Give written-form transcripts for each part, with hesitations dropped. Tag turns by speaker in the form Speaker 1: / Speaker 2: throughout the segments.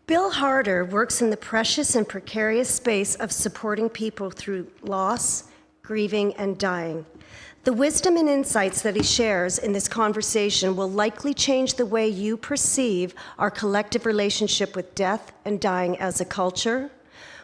Speaker 1: Bill Harder works in the precious and precarious space of supporting people through loss, grieving, and dying. The wisdom and insights that he shares in this conversation will likely change the way you perceive our collective relationship with death and dying as a culture,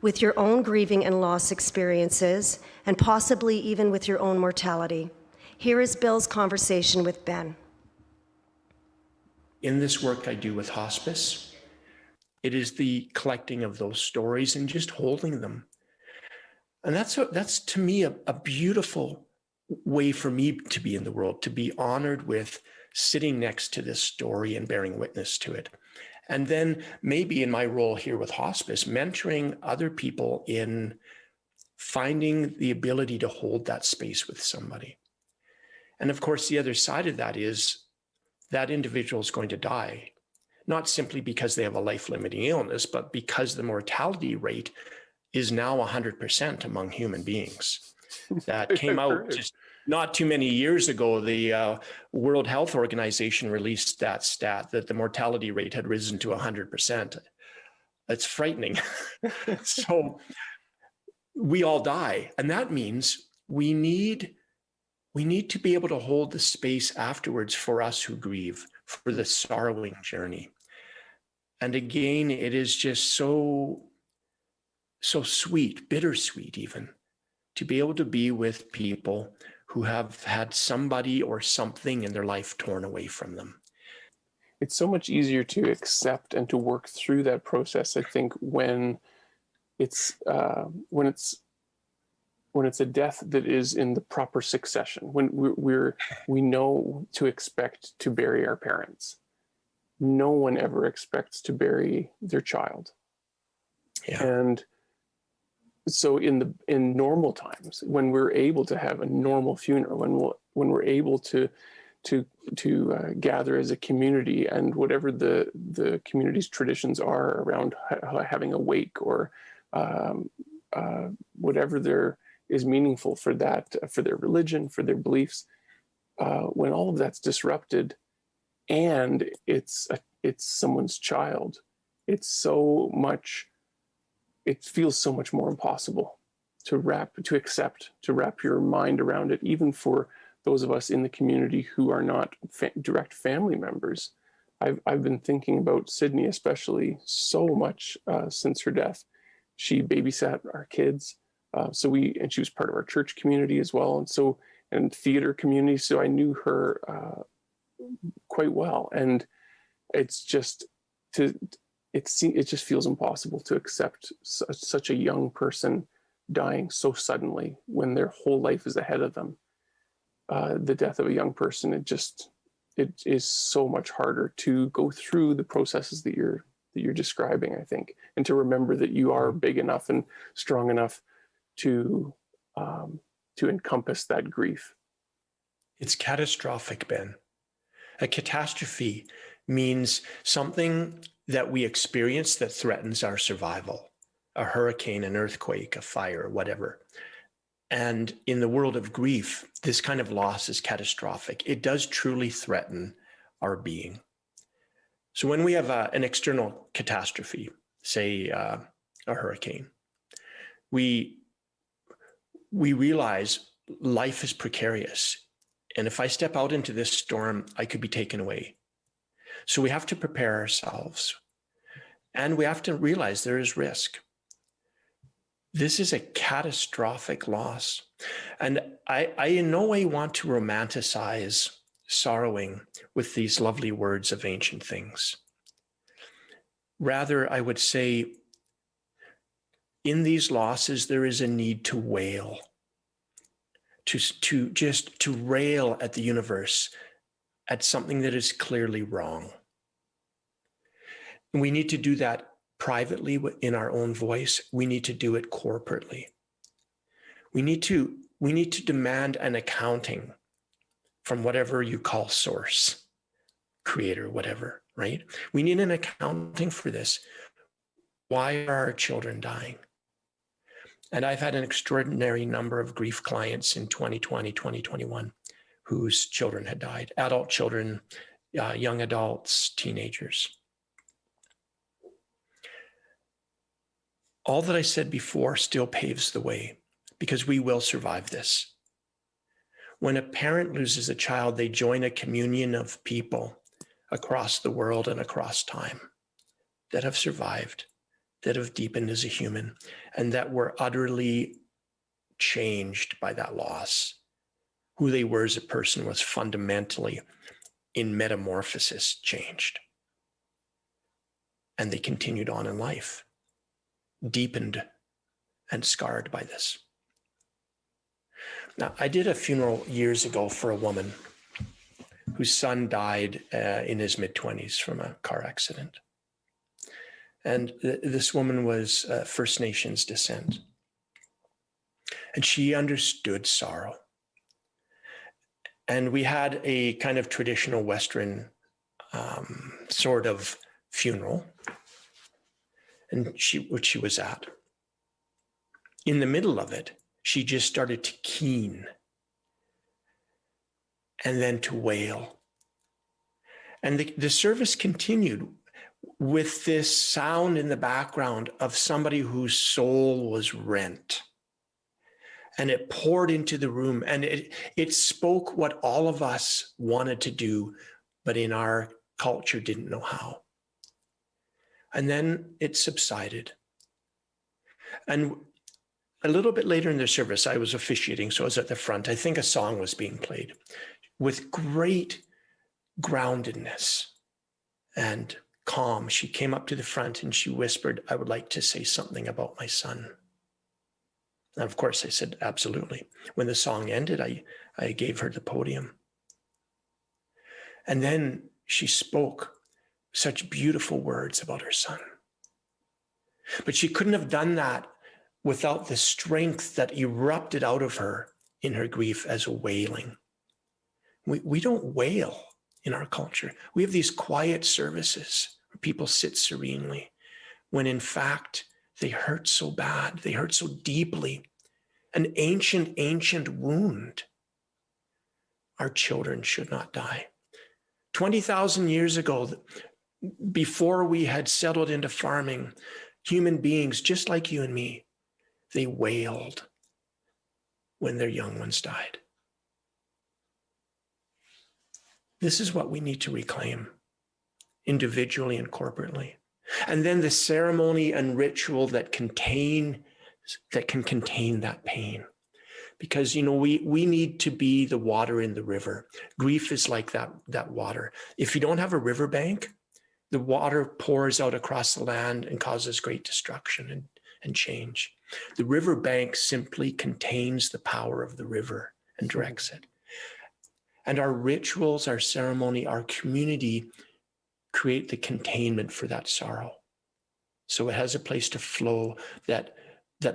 Speaker 1: with your own grieving and loss experiences, and possibly even with your own mortality. Here is Bill's conversation with Ben.
Speaker 2: In this work I do with hospice, it is the collecting of those stories and just holding them. And that's to me a beautiful way for me to be in the world, to be honored with sitting next to this story and bearing witness to it. And then maybe in my role here with hospice, mentoring other people in finding the ability to hold that space with somebody. And of course, the other side of that is that individual is going to die, not simply because they have a life-limiting illness, but because the mortality rate is now 100% among human beings. That came out just not too many years ago. The World Health Organization released that stat that the mortality rate had risen to 100%. It's frightening. So we all die. And that means we need to be able to hold the space afterwards for us who grieve, for the sorrowing journey. And again, it is just so sweet, bittersweet even, to be able to be with people who have had somebody or something in their life torn away from them.
Speaker 3: It's so much easier to accept and to work through that process, I think, when it's a death that is in the proper succession, when we know to expect to bury our parents. No one ever expects to bury their child.
Speaker 2: Yeah.
Speaker 3: And so in normal times, when we're able to have a normal funeral, when we're able to gather as a community, and whatever the community's traditions are around having a wake or whatever there is meaningful for that, for their religion, for their beliefs, when all of that's disrupted, and it's someone's child, it feels so much more impossible to wrap your mind around it, even for those of us in the community who are not direct family members. I've been thinking about Sydney especially so much since her death. She babysat our kids, and she was part of our church community as well, and theater community. So I knew her quite well, and it just feels impossible to accept such a young person dying so suddenly when their whole life is ahead of them. The death of a young person, it is so much harder to go through the processes that you're describing, I think, and to remember that you are big enough and strong enough to encompass that grief.
Speaker 2: It's catastrophic, Ben. A catastrophe means something that we experience that threatens our survival, a hurricane, an earthquake, a fire, whatever. And in the world of grief, this kind of loss is catastrophic. It does truly threaten our being. So when we have an external catastrophe, say a hurricane, we realize life is precarious. And if I step out into this storm, I could be taken away. So we have to prepare ourselves, and we have to realize there is risk. This is a catastrophic loss. And I in no way want to romanticize sorrowing with these lovely words of ancient things. Rather, I would say in these losses, there is a need to wail, to rail at the universe, at something that is clearly wrong. And we need to do that privately in our own voice. We need to do it corporately. We need to demand an accounting from whatever you call source, creator, whatever, right? We need an accounting for this. Why are our children dying? And I've had an extraordinary number of grief clients in 2020, 2021, whose children had died, adult children, young adults, teenagers. all that I said before still paves the way, because we will survive this. When a parent loses a child, they join a communion of people across the world and across time that have survived, that have deepened as a human, and that were utterly changed by that loss. Who they were as a person was fundamentally, in metamorphosis, changed. And they continued on in life, deepened and scarred by this. Now, I did a funeral years ago for a woman whose son died in his mid-20s from a car accident. And this woman was First Nations descent. And she understood sorrow. And we had a kind of traditional Western sort of funeral, and which she was at. In the middle of it, she just started to keen and then to wail. And the service continued with this sound in the background of somebody whose soul was rent. And it poured into the room, and it spoke what all of us wanted to do, but in our culture didn't know how. And then it subsided. And a little bit later in the service, I was officiating, so I was at the front. I think a song was being played with great groundedness and calm. She came up to the front and she whispered, "I would like to say something about my son." And of course, I said, absolutely. When the song ended, I gave her the podium. And then she spoke such beautiful words about her son. But she couldn't have done that without the strength that erupted out of her in her grief as a wailing. We don't wail in our culture. We have these quiet services where people sit serenely, when in fact, they hurt so bad. They hurt so deeply. An ancient wound. Our children should not die. 20,000 years ago, before we had settled into farming, human beings just like you and me, they wailed when their young ones died. This is what we need to reclaim, individually and corporately. And then the ceremony and ritual that can contain that pain. Because, we need to be the water in the river. Grief is like that water. If you don't have a riverbank, the water pours out across the land and causes great destruction and change. The riverbank simply contains the power of the river and directs it. And our rituals, our ceremony, our community create the containment for that sorrow. So it has a place to flow that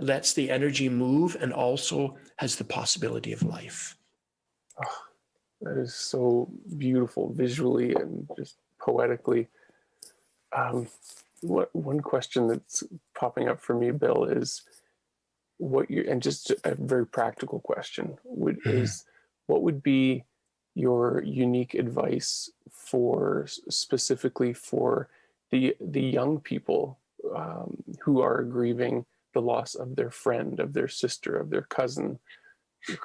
Speaker 2: lets the energy move and also has the possibility of life.
Speaker 3: Oh, that is so beautiful visually and just poetically. One question that's popping up for me, Bill, is and just a very practical question, is what would be your unique advice specifically for the young people who are grieving the loss of their friend, of their sister, of their cousin,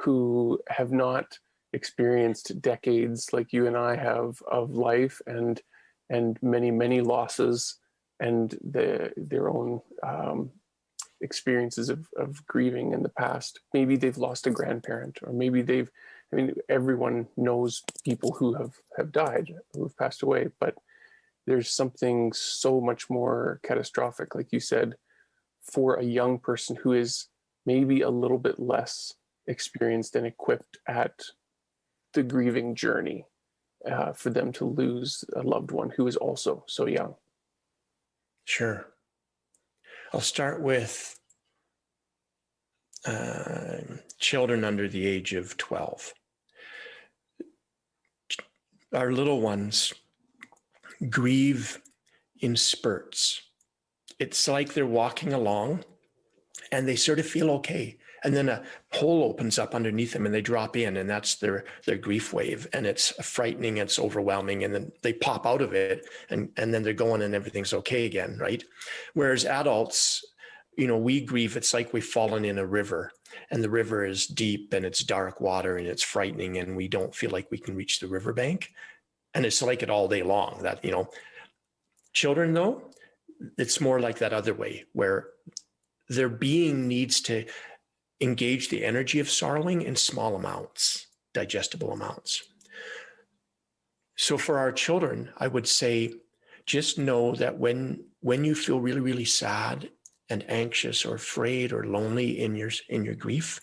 Speaker 3: who have not experienced decades like you and I have of life and many losses and their own experiences of grieving in the past. Maybe they've lost a grandparent, or maybe everyone knows people who have died, who have passed away, but there's something so much more catastrophic, like you said, for a young person who is maybe a little bit less experienced and equipped at the grieving journey, for them to lose a loved one who is also so young.
Speaker 2: Sure. I'll start with children under the age of 12. Our little ones grieve in spurts. It's like they're walking along and they sort of feel okay. And then a hole opens up underneath them and they drop in, and that's their grief wave. And it's frightening, it's overwhelming. And then they pop out of it and then they're going and everything's okay again, right? Whereas adults we grieve, it's like we've fallen in a river, and the river is deep and it's dark water and it's frightening, and we don't feel like we can reach the riverbank. And it's like it all day long. That, children, though, it's more like that other way, where their being needs to engage the energy of sorrowing in small amounts, digestible amounts. So for our children, I would say, just know that when you feel really, really sad and anxious or afraid or lonely in your grief,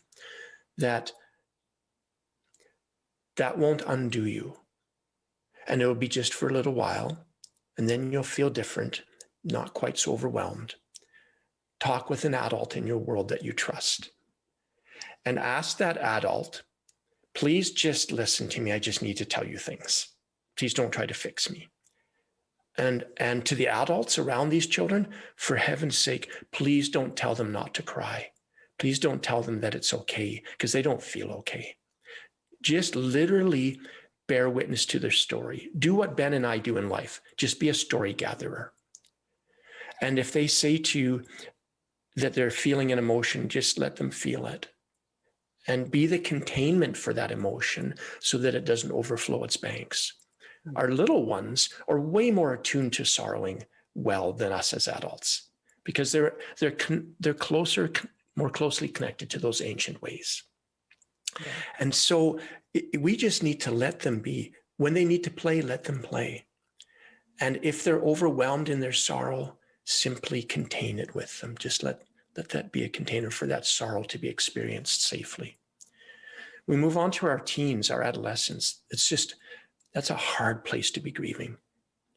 Speaker 2: that won't undo you. And it will be just for a little while, and then you'll feel different, not quite so overwhelmed. Talk with an adult in your world that you trust, and ask that adult, please just listen to me. I just need to tell you things. Please don't try to fix me. And to the adults around these children, for heaven's sake, please don't tell them not to cry. Please don't tell them that it's okay, because they don't feel okay. Just literally bear witness to their story. Do what Ben and I do in life. Just be a story gatherer. And if they say to you that they're feeling an emotion, just let them feel it. And be the containment for that emotion so that it doesn't overflow its banks. Our little ones are way more attuned to sorrowing well than us as adults, because they're closer, more closely connected to those ancient ways. Yeah. And so we just need to let them be. When they need to play, let them play. And if they're overwhelmed in their sorrow, simply contain it with them. Just let that be a container for that sorrow to be experienced safely. We move on to our teens, our adolescents. That's a hard place to be grieving.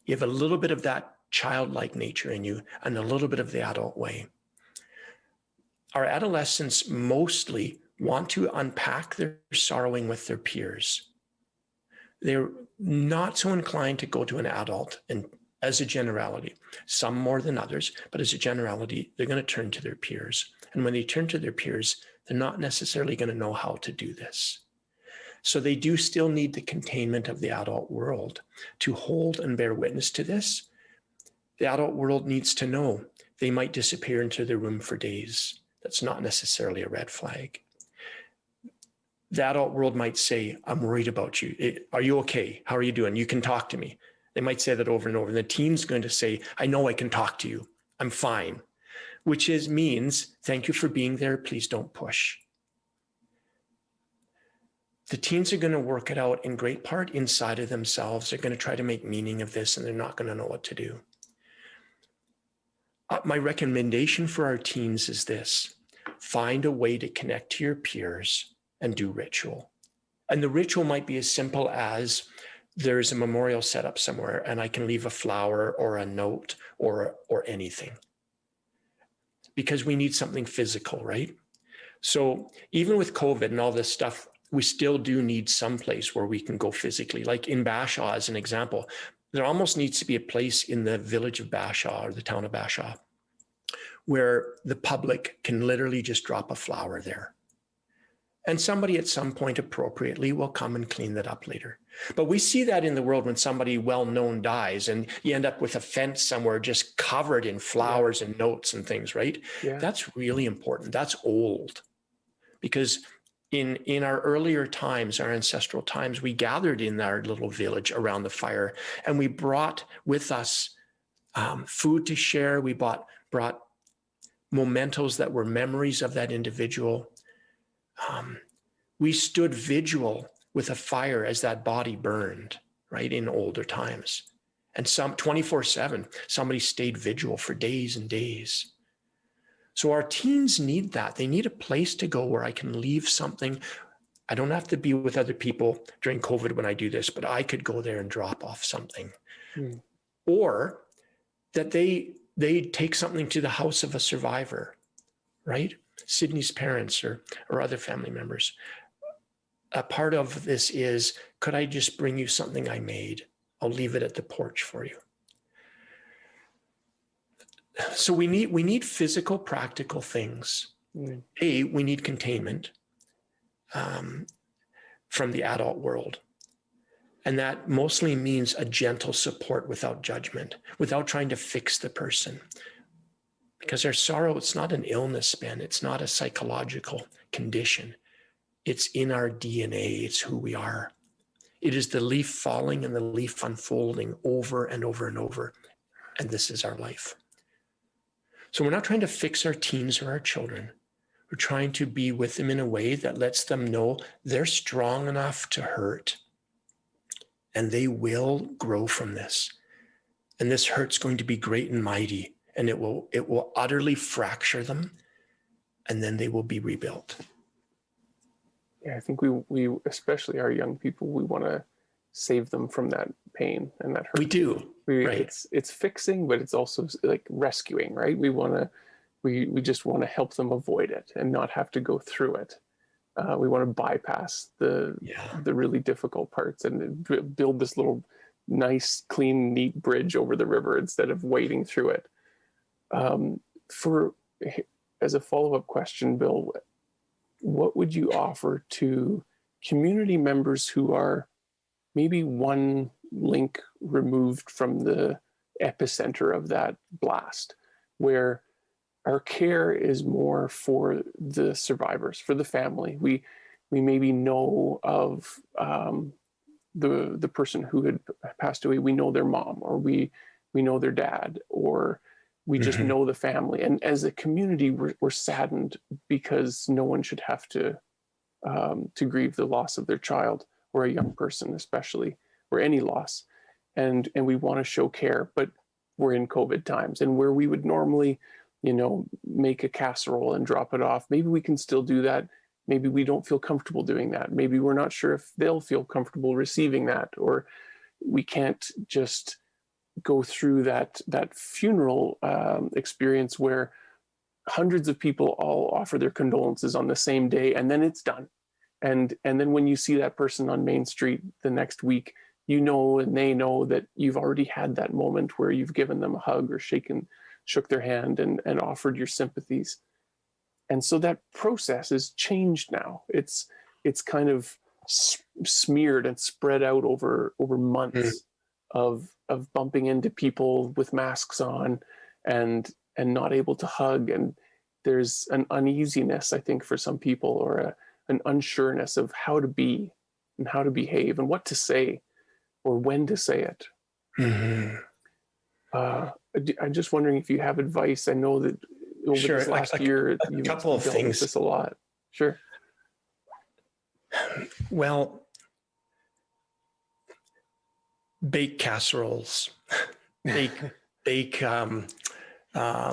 Speaker 2: You have a little bit of that childlike nature in you and a little bit of the adult way. Our adolescents mostly want to unpack their sorrowing with their peers. They're not so inclined to go to an adult, and as a generality, some more than others, but as a generality, they're going to turn to their peers. And when they turn to their peers, they're not necessarily going to know how to do this. So they do still need the containment of the adult world to hold and bear witness to this. The adult world needs to know they might disappear into their room for days. That's not necessarily a red flag. The adult world might say, I'm worried about you. Are you okay? How are you doing? You can talk to me. They might say that over and over. And the teen's going to say, I know I can talk to you. I'm fine. Which means, thank you for being there. Please don't push. The teens are going to work it out in great part inside of themselves. They're going to try to make meaning of this, and they're not going to know what to do. My recommendation for our teens is this: find a way to connect to your peers and do ritual. And the ritual might be as simple as there's a memorial set up somewhere and I can leave a flower or a note or anything, because we need something physical, right? So even with COVID and all this stuff, we still do need some place where we can go physically. Like in Bashaw, as an example, there almost needs to be a place in the village of Bashaw or the town of Bashaw where the public can literally just drop a flower there. And somebody at some point appropriately will come and clean that up later. But we see that in the world when somebody well-known dies and you end up with a fence somewhere just covered in flowers and notes and things, right? Yeah. That's really important. That's old. Because in our earlier times, our ancestral times, we gathered in our little village around the fire and we brought with us food to share. We brought mementos that were memories of that individual. We stood vigil with a fire as that body burned, right, in older times. And 24/7, somebody stayed vigil for days and days. So our teens need that. They need a place to go where I can leave something. I don't have to be with other people during COVID when I do this, but I could go there and drop off something. Or that they take something to the house of a survivor, right? Sydney's parents or other family members. A part of this is, could I just bring you something I made? I'll leave it at the porch for you. So we need physical, practical things. We need containment from the adult world. And that mostly means a gentle support without judgment, without trying to fix the person. Because our sorrow, it's not an illness, Ben. It's not a psychological condition. It's in our DNA. It's who we are. It is the leaf falling and the leaf unfolding over and over and over. And this is our life. So we're not trying to fix our teens or our children. We're trying to be with them in a way that lets them know they're strong enough to hurt. And they will grow from this. And this hurt's going to be great and mighty. And it will utterly fracture them. And then they will be rebuilt.
Speaker 3: Yeah, I think we especially our young people, we want to save them from that pain and that hurt.
Speaker 2: We do. Right.
Speaker 3: It's fixing, but it's also like rescuing, right? We just want to help them avoid it and not have to go through it. We want to bypass the really difficult parts and build this little nice, clean, neat bridge over the river instead of wading through it. As a follow-up question, Bill, what would you offer to community members who are maybe one link removed from the epicenter of that blast, where our care is more for the survivors, for the family? We maybe know of the person who had passed away. We know their mom, or we know their dad, or we just know the family. And as a community, we're saddened because no one should have to grieve the loss of their child, or a young person especially, or any loss. And we want to show care, but we're in COVID times, and where we would normally, make a casserole and drop it off, maybe we can still do that. Maybe we don't feel comfortable doing that. Maybe we're not sure if they'll feel comfortable receiving that, or we can't just go through that funeral experience where hundreds of people all offer their condolences on the same day, and then it's done. And then when you see that person on Main Street the next week, and they know that you've already had that moment where you've given them a hug or shook their hand and offered your sympathies. And so that process is changed now. It's kind of smeared and spread out over months of bumping into people with masks on and not able to hug. And there's an uneasiness, I think, for some people, or an unsureness of how to be and how to behave and what to say or when to say it. I'm just wondering if you have advice. I know that over this last year, you've
Speaker 2: couple of things.
Speaker 3: With this a lot. Sure.
Speaker 2: Well, bake casseroles, bake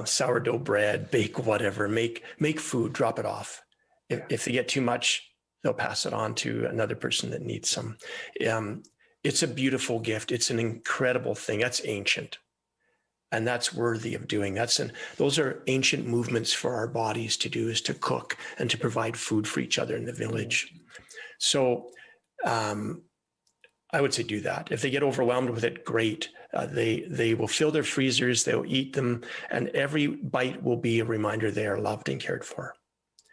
Speaker 2: sourdough bread, bake whatever, make food, drop it off. If they get too much, they'll pass it on to another person that needs some. It's a beautiful gift. It's an incredible thing. That's ancient. And that's worthy of doing. Those are ancient movements for our bodies to do, is to cook and to provide food for each other in the village. So I would say do that. If they get overwhelmed with it, great. They will fill their freezers, they'll eat them, and every bite will be a reminder they are loved and cared for.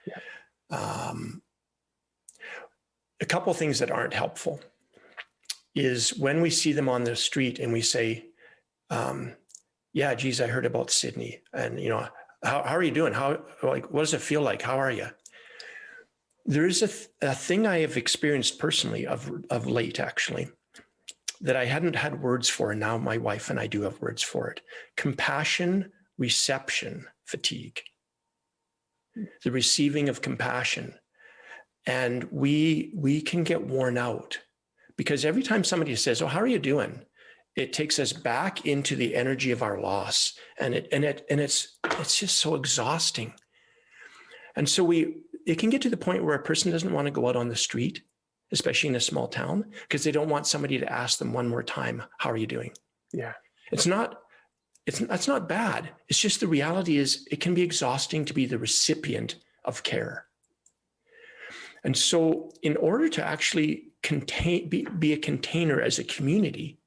Speaker 2: Yeah. A couple of things that aren't helpful is when we see them on the street and we say, yeah, geez, I heard about Sydney, and how are you doing? What does it feel like? How are you? There is a thing I have experienced personally of late, actually, that I hadn't had words for, and now my wife and I do have words for it. Compassion, reception, fatigue. The receiving of compassion. And we can get worn out because every time somebody says, oh, how are you doing? It takes us back into the energy of our loss, and it's just so exhausting. And so it can get to the point where a person doesn't want to go out on the street, especially in a small town, because they don't want somebody to ask them one more time, how are you doing?
Speaker 3: Yeah.
Speaker 2: That's not bad. It's just the reality is it can be exhausting to be the recipient of care. And so in order to actually be a container as a community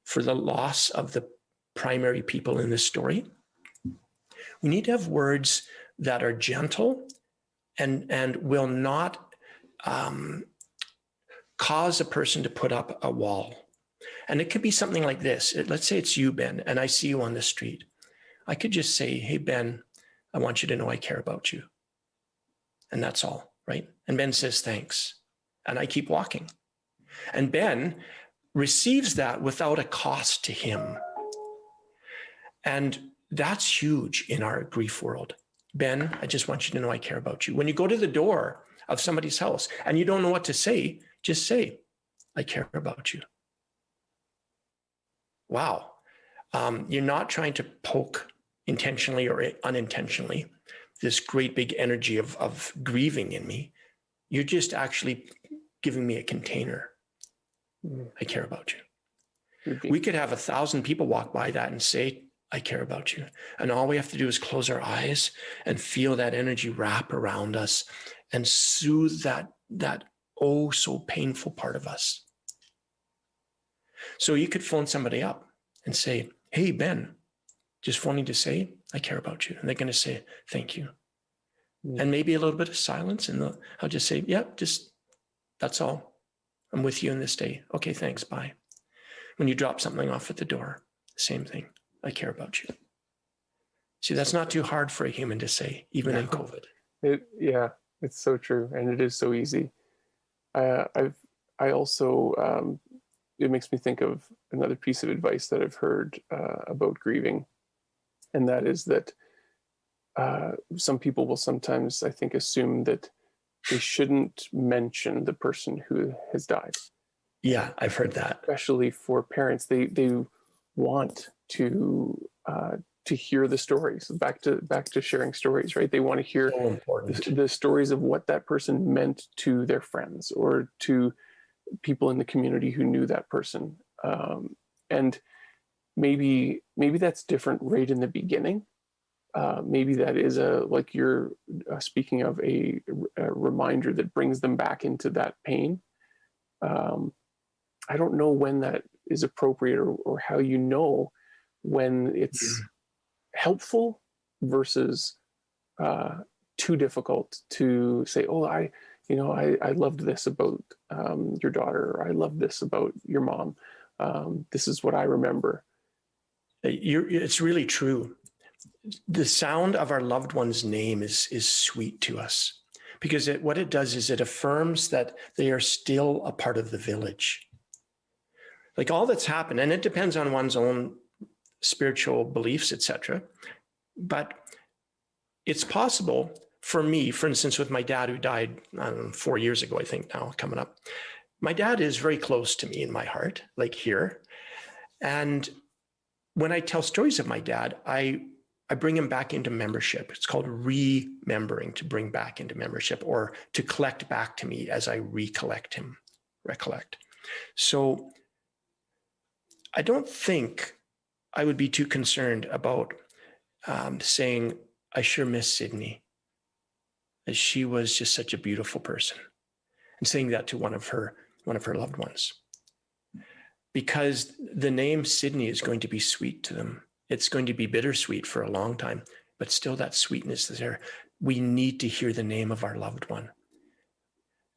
Speaker 2: for the loss of the primary people in this story, we need to have words that are gentle and will not cause a person to put up a wall. And it could be something like this. Let's say it's you, Ben, and I see you on the street. I could just say, hey, Ben, I want you to know I care about you. And that's all, right? And Ben says, thanks. And I keep walking. And Ben receives that without a cost to him. And that's huge in our grief world. Ben, I just want you to know I care about you. When you go to the door of somebody's house and you don't know what to say, just say, I care about you. Wow. You're not trying to poke intentionally or unintentionally this great big energy of grieving in me. You're just actually giving me a container. I care about you. We could have 1,000 people walk by that and say, I care about you. And all we have to do is close our eyes and feel that energy wrap around us and soothe that oh so painful part of us. So you could phone somebody up and say, hey, Ben, just phoning to say, I care about you. And they're going to say, thank you. And maybe a little bit of silence. And I'll just say, yeah, that's all. I'm with you in this day. Okay, thanks. Bye. When you drop something off at the door, same thing. I care about you. See, that's not too hard for a human to say, even in COVID.
Speaker 3: It's so true. And it is so easy. I also, it makes me think of another piece of advice that I've heard about grieving. And that is that some people will sometimes, I think, assume that they shouldn't mention the person who has died.
Speaker 2: Yeah, I've heard that.
Speaker 3: Especially for parents, they want to hear the stories. Back to sharing stories, right? They want to hear the stories of what that person meant to their friends or to people in the community who knew that person. And maybe that's different right in the beginning. Maybe that is like you're speaking of a reminder that brings them back into that pain. I don't know when that is appropriate or how you know when it's helpful versus too difficult to say, oh, I loved this about your daughter, or I love this about your mom. This is what I remember.
Speaker 2: It's really true. The sound of our loved one's name is sweet to us because what it does is it affirms that they are still a part of the village. Like all that's happened, and it depends on one's own spiritual beliefs, etc. But it's possible for me, for instance, with my dad who died 4 years ago, I think now coming up. My dad is very close to me in my heart, like here. And when I tell stories of my dad, I bring him back into membership. It's called remembering, to bring back into membership or to collect back to me as I recollect. So I don't think I would be too concerned about saying, I sure miss Sydney, as she was just such a beautiful person, and saying that to one of her loved ones. Because the name Sydney is going to be sweet to them. It's going to be bittersweet for a long time, but still that sweetness is there. We need to hear the name of our loved one.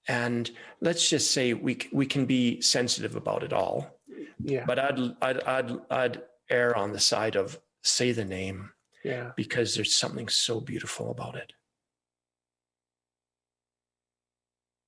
Speaker 2: And let's just say we can be sensitive about it all. Yeah. But I'd err on the side of say the name. Yeah. Because there's something so beautiful about it.